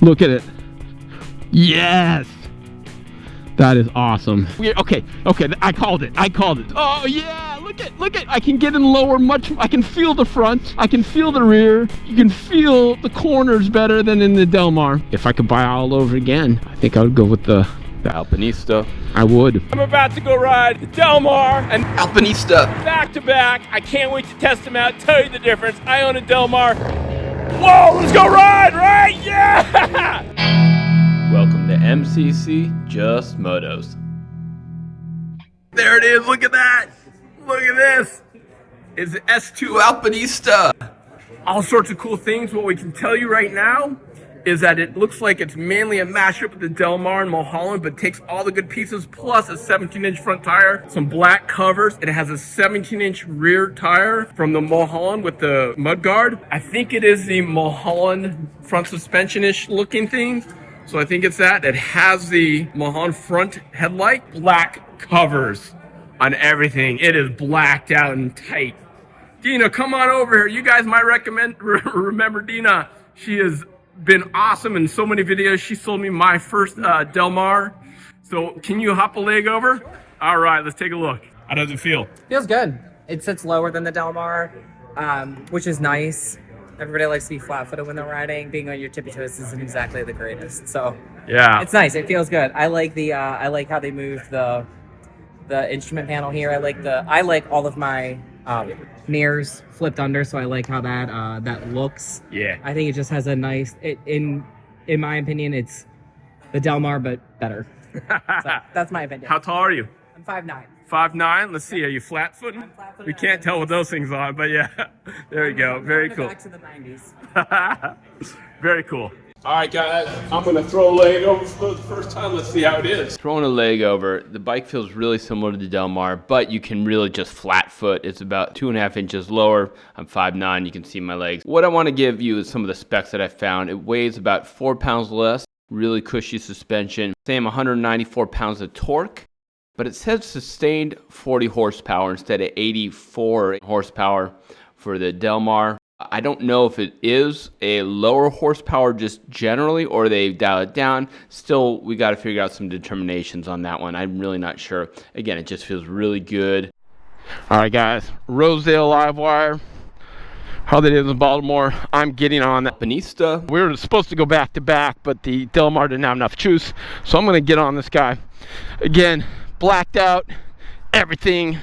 Look at it. Yes. That is awesome. Okay, I called it. Oh yeah, look at, I can get in lower I can feel the front, I can feel the rear, you can feel the corners better than in the Del Mar. If I could buy all over again, I think I would go with the Alpinista. I would. I'm about to go ride the Del Mar and Alpinista back to back. I can't wait to test them out, tell you the difference. I own a Del Mar. Whoa, let's go ride, right? Yeah! Welcome to MCC Just Motos. There it is, look at that. Look at this. It's the S2 Alpinista. All sorts of cool things. What we can tell you right now is that it looks like it's mainly a mashup with the Del Mar and Mulholland, but takes all the good pieces, plus a 17-inch front tire, some black covers. It has a 17-inch rear tire from the Mulholland with the mudguard. I think it is the Mulholland front suspension-ish looking thing. So I think it's that. It has the Mulholland front headlight, black covers on everything. It is blacked out and tight. Dina, come on over here. You guys might remember Dina. She has been awesome in so many videos. She sold me my first Del Mar. So can you hop a leg over? All right, let's take a look. How does it feel? Feels good. It sits lower than the Del Mar, which is nice. Everybody likes to be flat-footed when they're riding. Being on your tippy toes isn't exactly the greatest. So yeah, it's nice. It feels good. I like the I like how they moved the instrument panel here. I like all of my mirrors flipped under, so I like how that looks. Yeah, I think it just has a nice. In my opinion, it's the Del Mar but better. So that's my opinion. How tall are you? I'm 5'9". 5'9". Let's see. Are you flat-footing? We can't tell with those things on, but yeah. There you go. Very cool. Back to the 90s. Very cool. All right, guys. I'm going to throw a leg over for the first time. Let's see how it is. Throwing a leg over, the bike feels really similar to the Del Mar, but you can really just flat foot. It's about 2.5 inches lower. I'm 5'9". You can see my legs. What I want to give you is some of the specs that I found. It weighs about 4 pounds less. Really cushy suspension. Same 194 pounds of torque. But it says sustained 40 horsepower instead of 84 horsepower for the Del Mar. I don't know if it is a lower horsepower just generally or they dial it down. Still, we got to figure out some determinations on that one. I'm really not sure. Again, it just feels really good. All right, guys. Rosedale Livewire. Harley Davidson Baltimore. I'm getting on the Alpinista. We were supposed to go back to back, but the Del Mar didn't have enough juice. So I'm going to get on this guy. Again, blacked out, everything.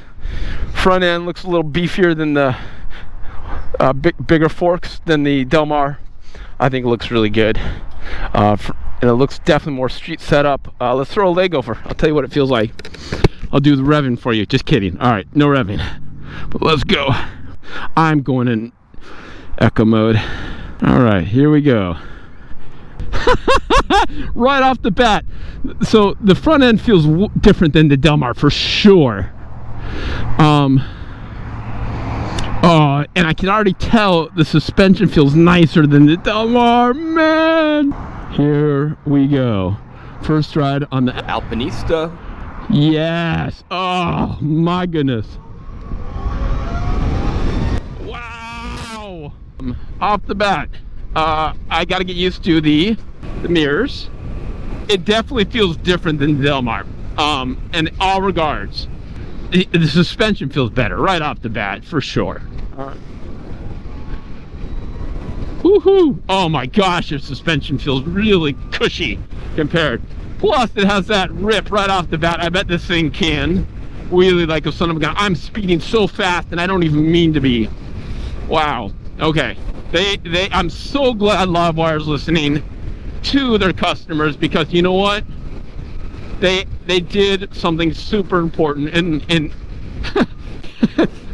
Front end looks a little beefier than the bigger forks than the Del Mar. I think it looks really good. And it looks definitely more street setup. Let's throw a leg over. I'll tell you what it feels like. I'll do the revving for you. Just kidding. All right, no revving. But let's go. I'm going in echo mode. All right, here we go. Right off the bat. So the front end feels different than the Del Mar for sure. And I can already tell the suspension feels nicer than the Del Mar, man. Here we go. First ride on the Alpinista. Yes. Oh my goodness. Wow. Off the bat, I got to get used to the mirrors. It definitely feels different than Del Mar, in all regards. The suspension feels better right off the bat, for sure. Woohoo! Oh my gosh, the suspension feels really cushy compared. Plus, it has that rip right off the bat. I bet this thing can wheelie like a son of a gun. I'm speeding so fast, and I don't even mean to be. Wow. Okay. I'm so glad LiveWire's listening to their customers, because you know what? They did something super important in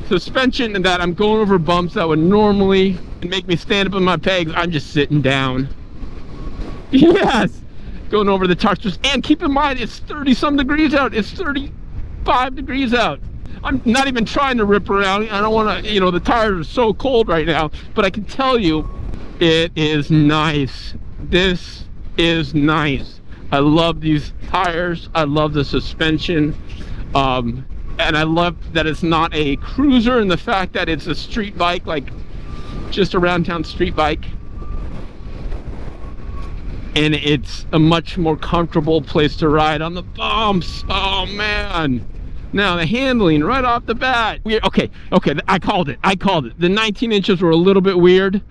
suspension, and that I'm going over bumps that would normally make me stand up on my pegs. I'm just sitting down. Yes, going over the tires. And keep in mind, it's 30-some degrees out. It's 35 degrees out. I'm not even trying to rip around. I don't want to, the tires are so cold right now, but I can tell you it is nice. This is nice. I love these tires. I love the suspension. And I love that it's not a cruiser, and the fact that it's a street bike, like just around town street bike. and it's a much more comfortable place to ride on the bumps. Oh man. Now the handling right off the bat. Okay, I called it. The 19 inches were a little bit weird.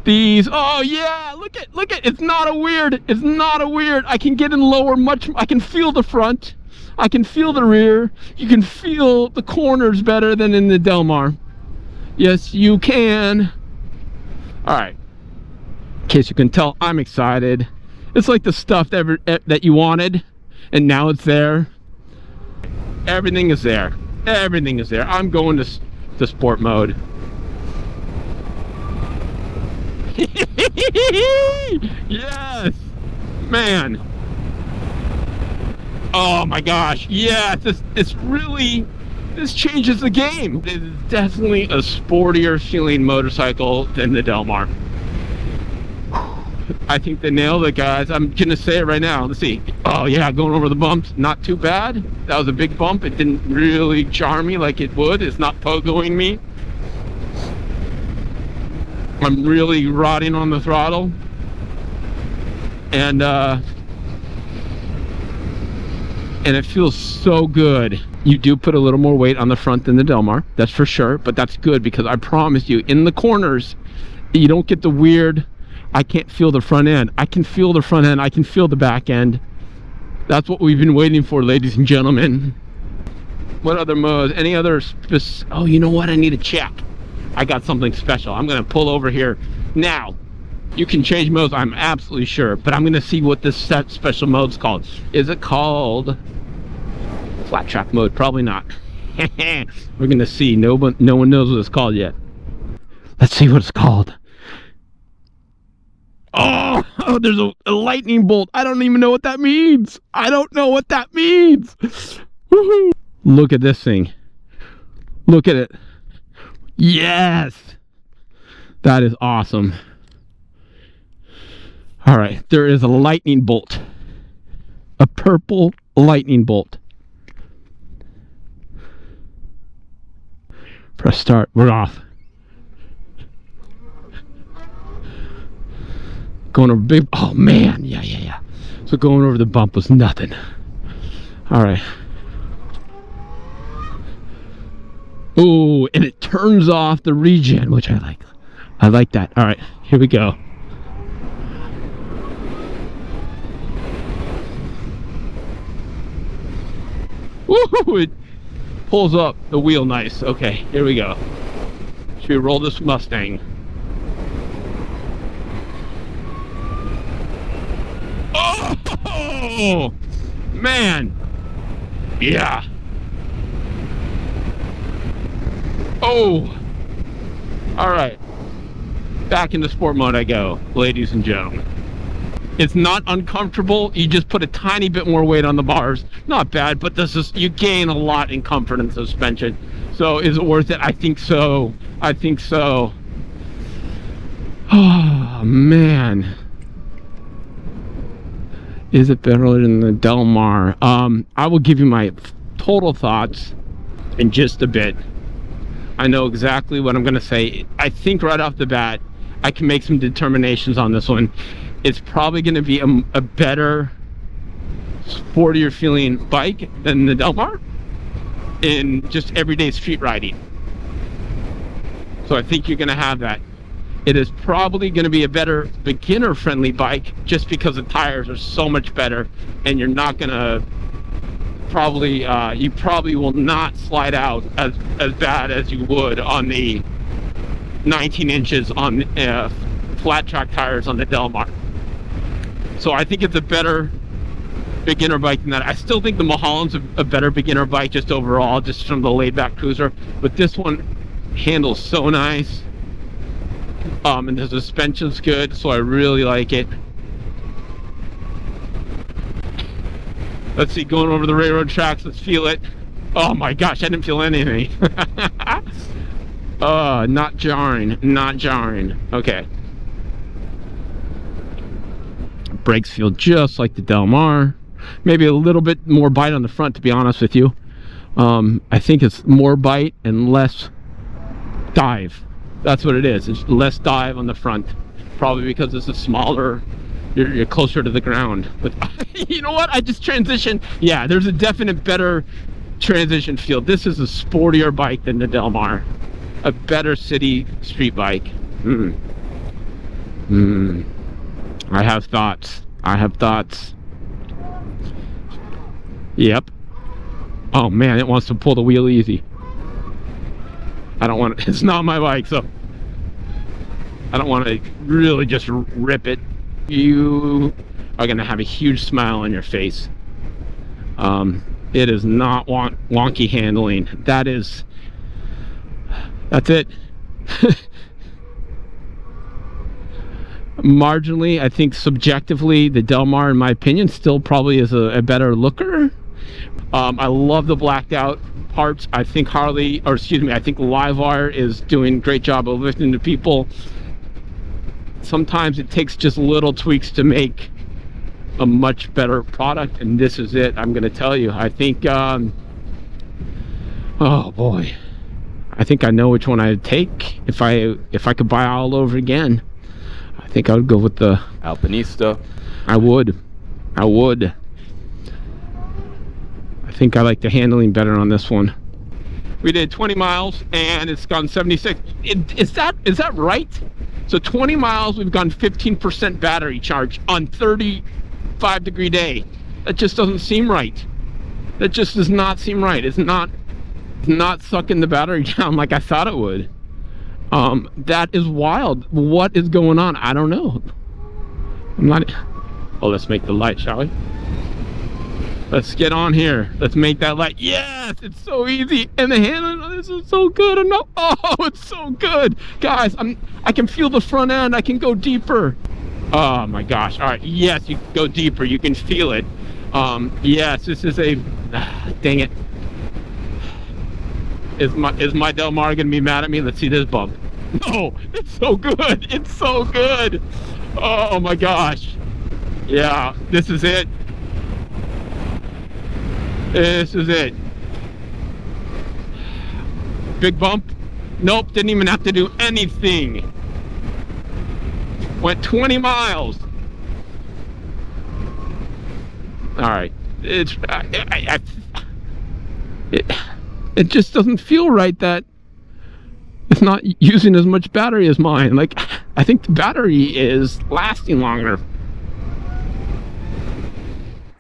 These, oh yeah, look at, it's not a weird. I can get in lower I can feel the front. I can feel the rear. You can feel the corners better than in the Del Mar. Yes, you can. All right. In case you can tell, I'm excited. It's like the stuff that you wanted, and now it's there. Everything is there. I'm going to sport mode. Yes, man. Oh my gosh, yeah, this changes the game. It is definitely a sportier feeling motorcycle than the Del Mar. I think they nailed it, guys. I'm gonna say it right now. Let's see. Oh yeah, going over the bumps, not too bad. That was a big bump. It didn't really jar me like it would. It's not pogoing me. I'm really rotting on the throttle, and it feels so good. You do put a little more weight on the front than the Del Mar, that's for sure, but that's good because I promise you, in the corners, you don't get the weird, I can't feel the front end. I can feel the front end, I can feel the back end. That's what we've been waiting for, ladies and gentlemen. What other modes? Any other oh, you know what? I need to check. I got something special. I'm gonna pull over here. Now, you can change modes, I'm absolutely sure, but I'm gonna see what this special mode's called. Is it called flat track mode? Probably not. We're gonna see. No one knows what it's called yet. Let's see what it's called. Oh, there's a lightning bolt. I don't even know what that means. Woohoo! Look at this thing. Look at it. Yes, that is awesome. All right, there is a lightning bolt, a purple lightning bolt. Press start. We're off. Going over big. Oh man, yeah. So going over the bump was nothing. All right. Oh, and it turns off the regen, which I like. I like that. All right, here we go. Woohoo! It pulls up the wheel nice. Okay, here we go. Should we roll this Mustang? Oh, man. Yeah. Oh, all right, back into sport mode I go, ladies and gentlemen. It's not uncomfortable. You just put a tiny bit more weight on the bars. Not bad, but you gain a lot in comfort and suspension. So is it worth it? I think so. Oh man, is it better than the Del Mar? I will give you my total thoughts in just a bit. I know exactly what I'm gonna say. I think right off the bat, I can make some determinations on this one. It's probably gonna be a better, sportier feeling bike than the Del Mar in just everyday street riding. So I think you're gonna have that. It is probably gonna be a better beginner-friendly bike just because the tires are so much better, and you're not gonna you probably will not slide out as bad as you would on the 19 inches on flat track tires on the Del Mar. So I think it's a better beginner bike than that. I still think the Mulholland's a better beginner bike just overall, just from the laid back cruiser, but this one handles so nice, and the suspension's good, so I really like it. Let's see, going over the railroad tracks, let's feel it. Oh my gosh, I didn't feel anything. Not jarring. Okay. Brakes feel just like the Del Mar. Maybe a little bit more bite on the front, to be honest with you. I think it's more bite and less dive. That's what it is. It's less dive on the front. Probably because it's a smaller you're closer to the ground. But you know what? I just transitioned. Yeah, there's a definite better transition feel. This is a sportier bike than the Del Mar. A better city street bike. I have thoughts. I have thoughts. Yep. Oh man, it wants to pull the wheel easy. I don't want it. It's not my bike, so I don't want to really just rip it. You are gonna have a huge smile on your face. It is not wonky handling. That's it. Marginally, I think subjectively, the Del Mar, in my opinion, still probably is a better looker. I love the blacked out parts. I think Harley, or excuse me, I think Livewire is doing a great job of listening to people. Sometimes it takes just little tweaks to make a much better product, and this is it. I'm gonna tell you, I think oh boy, I think I know which one I'd take if I could buy all over again. I think I would go with the Alpinista. I would. I think I like the handling better on this one. We did 20 miles and it's gone 76. Is that right? So 20 miles, we've gone 15% battery charge on 35-degree day. That just doesn't seem right. That just does not seem right. It's not sucking the battery down like I thought it would. That is wild. What is going on? I don't know. Oh, let's make the light, shall we? Let's get on here. Let's make that light. Yes, it's so easy. And the handle, this is so good. Oh, it's so good. Guys, I can feel the front end. I can go deeper. Oh my gosh. All right. Yes, you can go deeper. You can feel it. Yes, this is a, dang it. Is my Del Mar gonna be mad at me? Let's see this bump. No, it's so good. It's so good. Oh my gosh. Yeah, this is it. This is it. Big bump. Nope, didn't even have to do anything. Went 20 miles. All right. It just doesn't feel right that it's not using as much battery as mine. Like, I think the battery is lasting longer.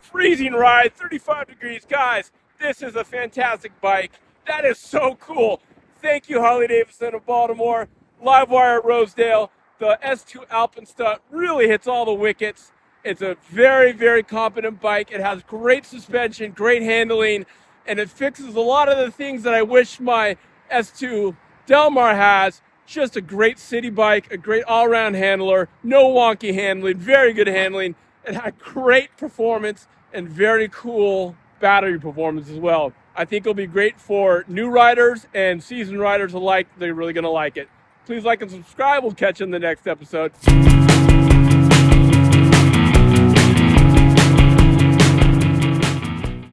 Freezing ride, 35 degrees. Guys, this is a fantastic bike. That is so cool. Thank you, Harley Davidson of Baltimore. Livewire at Rosedale. The S2 Alpinista really hits all the wickets. It's a very, very competent bike. It has great suspension, great handling, and it fixes a lot of the things that I wish my S2 Del Mar has. Just a great city bike, a great all-around handler, no wonky handling, very good handling. It had great performance and very cool battery performance as well. I think it'll be great for new riders and seasoned riders alike. They're really gonna like it. Please like and subscribe. We'll catch you in the next episode.